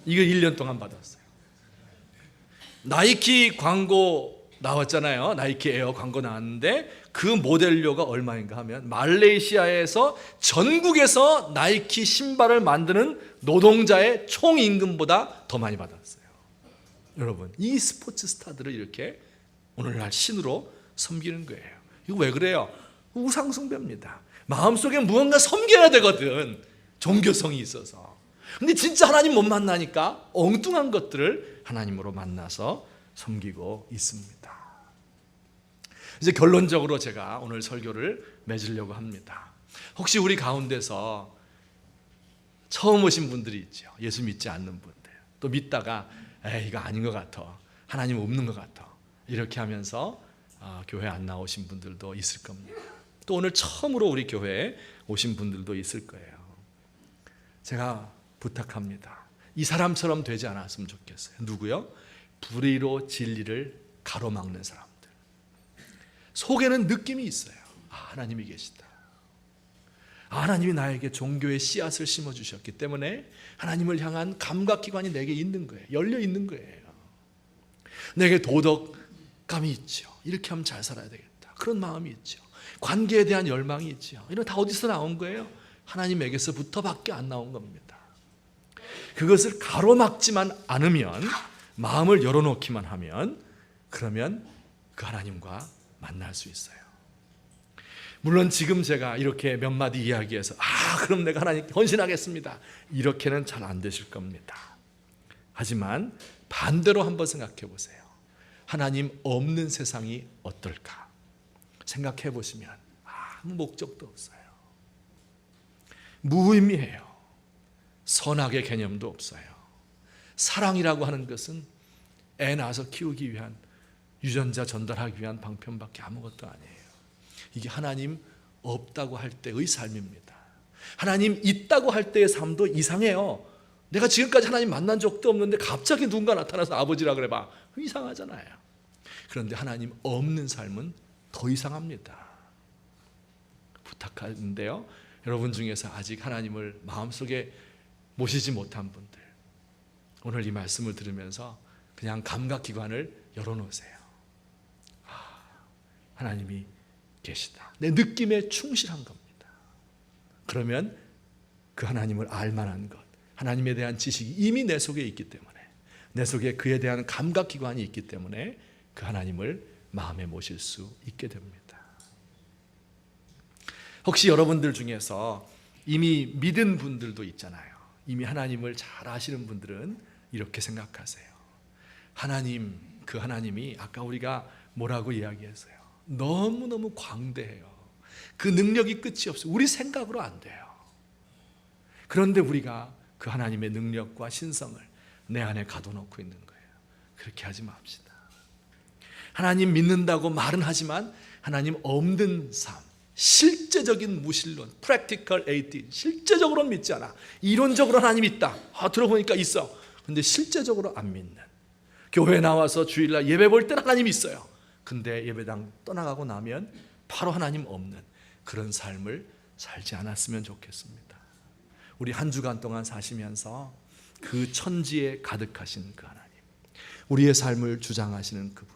이걸 1년 동안 받았어요. 나이키 광고 나왔잖아요. 나이키 에어 광고 나왔는데 그 모델료가 얼마인가 하면 말레이시아에서 전국에서 나이키 신발을 만드는 노동자의 총 임금보다 더 많이 받았어요. 여러분, 이 스포츠 스타들을 이렇게 오늘날 신으로 섬기는 거예요. 이거 왜 그래요? 우상숭배입니다. 마음속에 무언가 섬겨야 되거든, 종교성이 있어서. 근데 진짜 하나님 못 만나니까 엉뚱한 것들을 하나님으로 만나서 섬기고 있습니다. 이제 결론적으로 제가 오늘 설교를 맺으려고 합니다. 혹시 우리 가운데서 처음 오신 분들이 있죠. 예수 믿지 않는 분들. 또 믿다가 에이, 이거 아닌 것 같아. 하나님 없는 것 같아. 이렇게 하면서 교회 안 나오신 분들도 있을 겁니다. 또 오늘 처음으로 우리 교회에 오신 분들도 있을 거예요. 제가 부탁합니다. 이 사람처럼 되지 않았으면 좋겠어요. 누구요? 불의로 진리를 가로막는 사람들. 속에는 느낌이 있어요. 하나님이 계시다. 하나님이 나에게 종교의 씨앗을 심어주셨기 때문에 하나님을 향한 감각기관이 내게 있는 거예요. 열려 있는 거예요. 내게 도덕감이 있죠. 이렇게 하면 잘 살아야 되겠다. 그런 마음이 있죠. 관계에 대한 열망이 있죠. 이런 다 어디서 나온 거예요? 하나님에게서부터밖에 안 나온 겁니다. 그것을 가로막지만 않으면, 마음을 열어놓기만 하면, 그러면 그 하나님과 만날 수 있어요. 물론 지금 제가 이렇게 몇 마디 이야기해서 그럼 내가 하나님께 헌신하겠습니다, 이렇게는 잘 안 되실 겁니다. 하지만 반대로 한번 생각해 보세요. 하나님 없는 세상이 어떨까 생각해 보시면 아무 목적도 없어요. 무의미해요. 선악의 개념도 없어요. 사랑이라고 하는 것은 애 낳아서 키우기 위한, 유전자 전달하기 위한 방편밖에 아무것도 아니에요. 이게 하나님 없다고 할 때의 삶입니다. 하나님 있다고 할 때의 삶도 이상해요. 내가 지금까지 하나님 만난 적도 없는데 갑자기 누군가 나타나서 아버지라 그래봐, 이상하잖아요. 그런데 하나님 없는 삶은 더 이상합니다. 부탁하는데요, 여러분 중에서 아직 하나님을 마음속에 모시지 못한 분들, 오늘 이 말씀을 들으면서 그냥 감각기관을 열어놓으세요. 하나님이 계시다. 내 느낌에 충실한 겁니다. 그러면 그 하나님을 알만한 것, 하나님에 대한 지식이 이미 내 속에 있기 때문에, 내 속에 그에 대한 감각기관이 있기 때문에 그 하나님을 마음에 모실 수 있게 됩니다. 혹시 여러분들 중에서 이미 믿은 분들도 있잖아요. 이미 하나님을 잘 아시는 분들은 이렇게 생각하세요. 하나님, 그 하나님이 아까 우리가 뭐라고 이야기했어요? 너무너무 광대해요. 그 능력이 끝이 없어요. 우리 생각으로 안 돼요. 그런데 우리가 그 하나님의 능력과 신성을 내 안에 가둬놓고 있는 거예요. 그렇게 하지 맙시다. 하나님 믿는다고 말은 하지만 하나님 없는 삶, 실제적인 무신론, practical atheism, 실제적으로 믿지 않아. 이론적으로 하나님 있다, 들어보니까 있어. 근데 실제적으로 안 믿는, 교회 나와서 주일날 예배 볼 때는 하나님 있어요. 근데 예배당 떠나가고 나면 바로 하나님 없는 그런 삶을 살지 않았으면 좋겠습니다. 우리 한 주간 동안 사시면서 그 천지에 가득하신 그 하나님, 우리의 삶을 주장하시는 그분,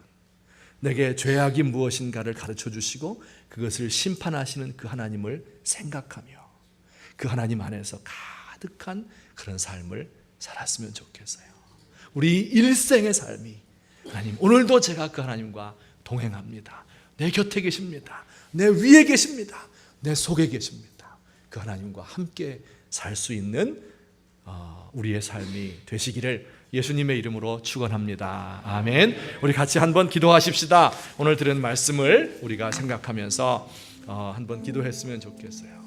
내게 죄악이 무엇인가를 가르쳐 주시고 그것을 심판하시는 그 하나님을 생각하며 그 하나님 안에서 가득한 그런 삶을 살았으면 좋겠어요. 우리 일생의 삶이, 하나님 오늘도 제가 그 하나님과 동행합니다, 내 곁에 계십니다, 내 위에 계십니다, 내 속에 계십니다, 그 하나님과 함께 살 수 있는 우리의 삶이 되시기를 예수님의 이름으로 축원합니다. 아멘. 우리 같이 한번 기도하십시다. 오늘 들은 말씀을 우리가 생각하면서 한번 기도했으면 좋겠어요.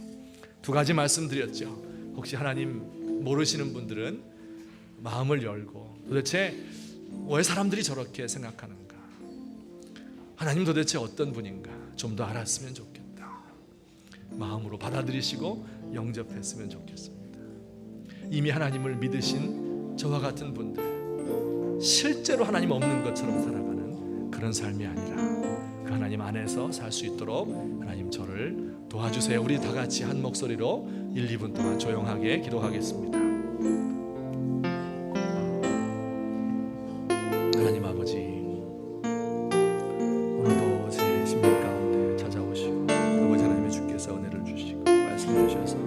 두 가지 말씀드렸죠. 혹시 하나님 모르시는 분들은 마음을 열고, 도대체 왜 사람들이 저렇게 생각하는가, 하나님 도대체 어떤 분인가 좀 더 알았으면 좋겠다, 마음으로 받아들이시고 영접했으면 좋겠습니다. 이미 하나님을 믿으신 저와 같은 분들, 실제로 하나님 없는 것처럼 살아가는 그런 삶이 아니라 그 하나님 안에서 살 수 있도록 하나님 저를 도와주세요. 우리 다 같이 한 목소리로 1, 2분 동안 조용하게 기도하겠습니다. 하나님 아버지, 오늘도 제 심령 가운데 찾아오시고 아버지 하나님의 주께서 은혜를 주시고 말씀해 주셔서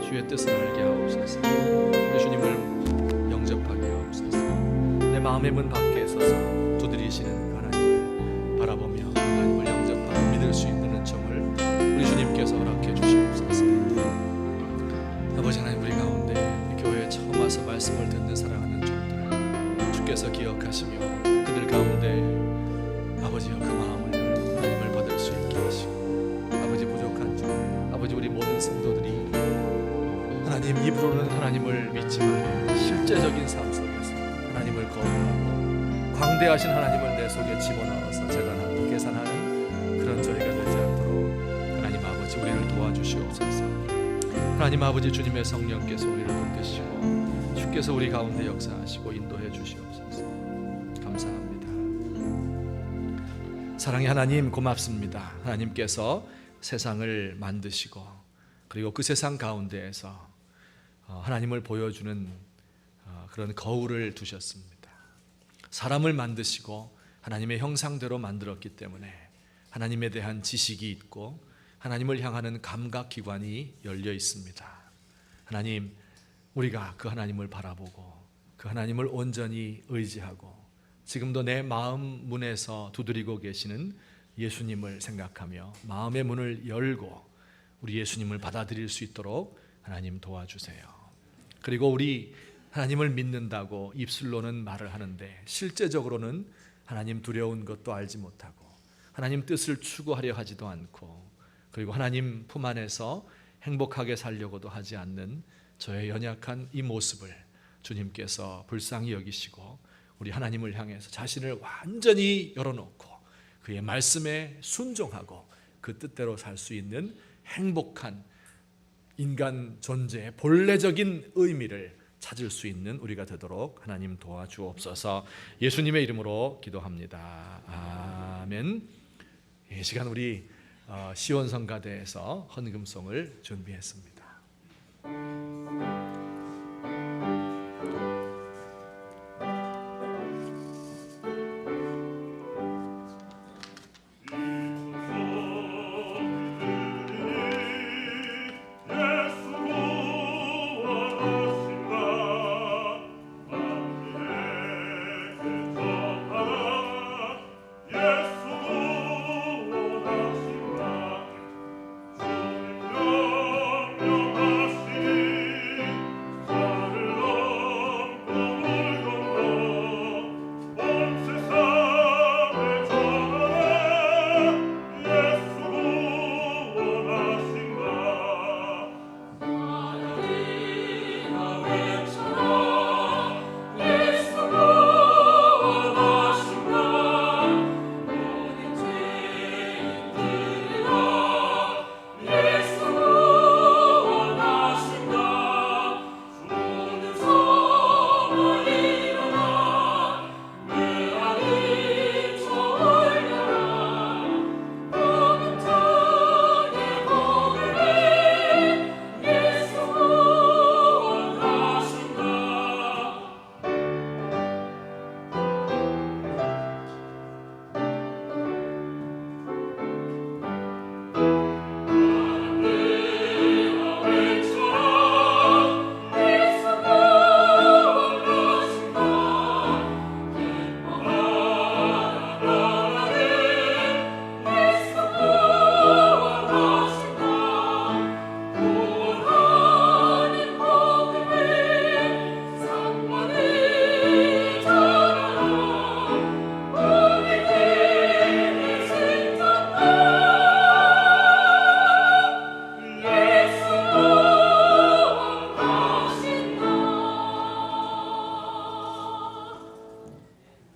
주의 뜻을 알게 하옵소서. 예수님을 영접하게 하옵소서. 내 마음의 문 밖에 서서 두드리시는 하나님을 바라보며 하나님을 영접하고 믿을 수 있는 은총을 우리 주님께서 허락해 주시옵소서. 아버지 하나님, 우리 가운데 우리 교회에 처음 와서 말씀을 듣는 사랑하는 종들 주께서 기억하시며 그들 가운데 아버지여 그 마음을 열고 하나님을 받을 수 있게 하시고, 아버지 부족한 주, 아버지 우리 모든 성도들이 하나님 입으로는 하나님을 믿지만 실제적인 삶 속에서 하나님을 거부하고 광대하신 하나님을 내 속에 집어넣어서 재단하고 계산하는 그런 저희가 되지 않도록 하나님 아버지 우리를 도와주시옵소서. 하나님 아버지, 주님의 성령께서 우리를 붙드시고 주께서 우리 가운데 역사하시고 인도해 주시옵소서. 감사합니다. 사랑의 하나님 고맙습니다. 하나님께서 세상을 만드시고 그리고 그 세상 가운데에서 하나님을 보여주는 그런 거울을 두셨습니다. 사람을 만드시고 하나님의 형상대로 만들었기 때문에 하나님에 대한 지식이 있고 하나님을 향하는 감각기관이 열려 있습니다. 하나님, 우리가 그 하나님을 바라보고 그 하나님을 온전히 의지하고 지금도 내 마음 문에서 두드리고 계시는 예수님을 생각하며 마음의 문을 열고 우리 예수님을 받아들일 수 있도록 하나님 도와주세요. 그리고 우리 하나님을 믿는다고 입술로는 말을 하는데 실제적으로는 하나님 두려운 것도 알지 못하고 하나님 뜻을 추구하려 하지도 않고 그리고 하나님 품 안에서 행복하게 살려고도 하지 않는 저의 연약한 이 모습을 주님께서 불쌍히 여기시고 우리 하나님을 향해서 자신을 완전히 열어놓고 그의 말씀에 순종하고 그 뜻대로 살 수 있는 행복한 인간 존재의 본래적인 의미를 찾을 수 있는 우리가 되도록 하나님 도와주옵소서. 예수님의 이름으로 기도합니다. 아멘. 이 시간 우리 시온성가대에서 헌금송을 준비했습니다.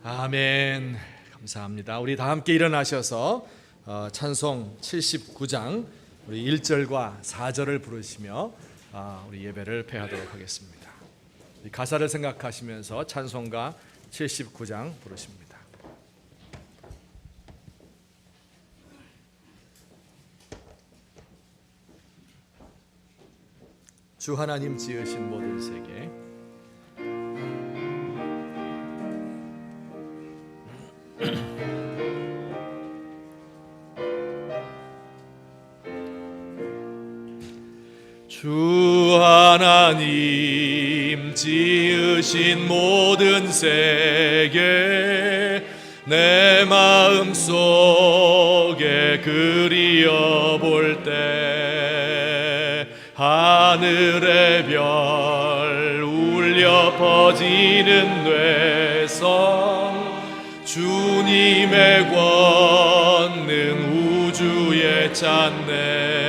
아멘. 감사합니다. 우리 다 함께 일어나셔서 찬송 79장 우리 1절과 4절을 부르시며 우리 예배를 폐하도록 하겠습니다. 가사를 생각하시면서 찬송가 79장 부르십니다. 주 하나님 지으신 모든 세계 주 하나님 지으신 모든 세계 내 마음속에 그리어볼 때 하늘의 별 울려 퍼지는 뇌성 주님의 권능 우주에 찼네.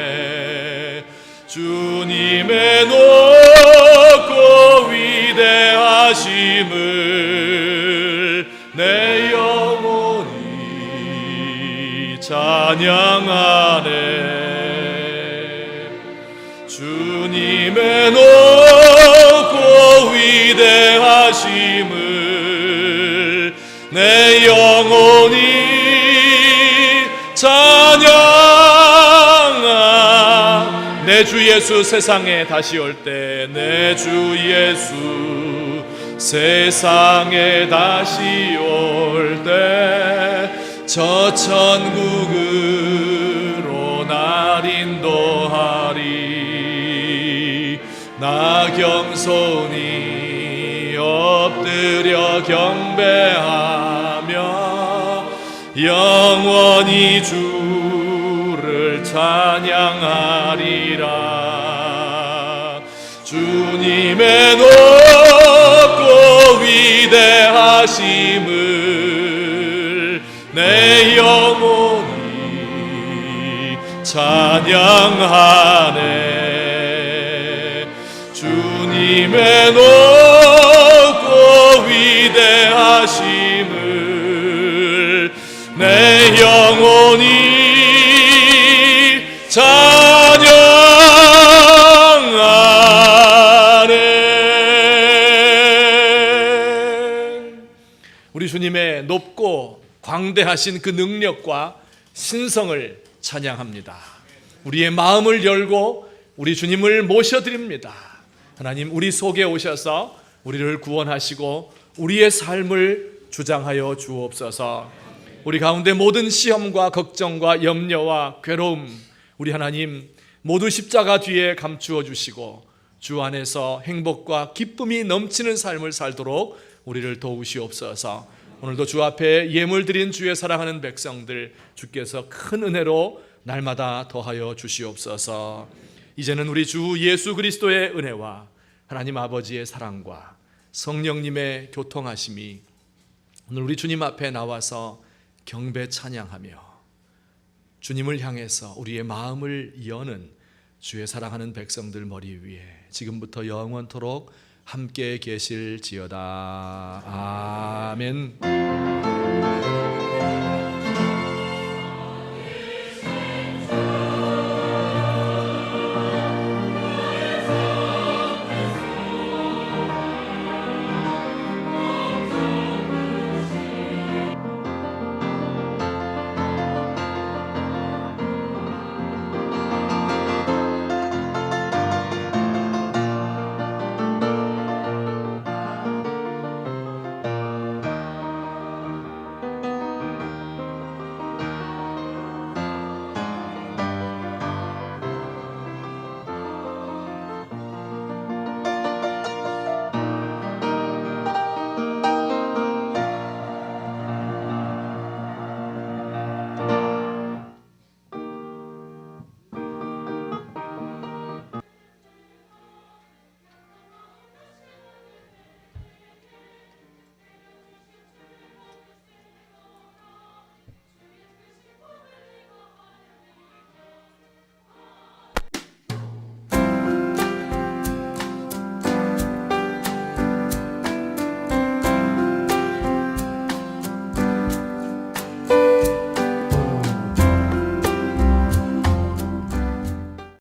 주님의 높고 위대하심을 내 영혼이 찬양하네. 주님의 높고 위대하심을 내 영혼이 내 주 예수 세상에 다시 올 때, 내 주 예수 세상에 다시 올 때, 저 천국으로 날 인도하리. 나 겸손히 엎드려 경배하며 영원히 주를 찬양하리라. 주님의 높고 위대하심을 내 영혼이 찬양하네. 주님의 높고 위대하심을 내 영혼이 찬양하네. 우리 주님의 높고 광대하신 그 능력과 신성을 찬양합니다. 우리의 마음을 열고 우리 주님을 모셔드립니다. 하나님, 우리 속에 오셔서 우리를 구원하시고 우리의 삶을 주장하여 주옵소서. 우리 가운데 모든 시험과 걱정과 염려와 괴로움, 우리 하나님 모두 십자가 뒤에 감추어 주시고 주 안에서 행복과 기쁨이 넘치는 삶을 살도록 우리를 도우시옵소서. 오늘도 주 앞에 예물 드린 주의 사랑하는 백성들, 주께서 큰 은혜로 날마다 더하여 주시옵소서. 이제는 우리 주 예수 그리스도의 은혜와 하나님 아버지의 사랑과 성령님의 교통하심이 오늘 우리 주님 앞에 나와서 경배 찬양하며 주님을 향해서 우리의 마음을 여는 주의 사랑하는 백성들 머리 위에 지금부터 영원토록 함께 계실지어다. 아멘.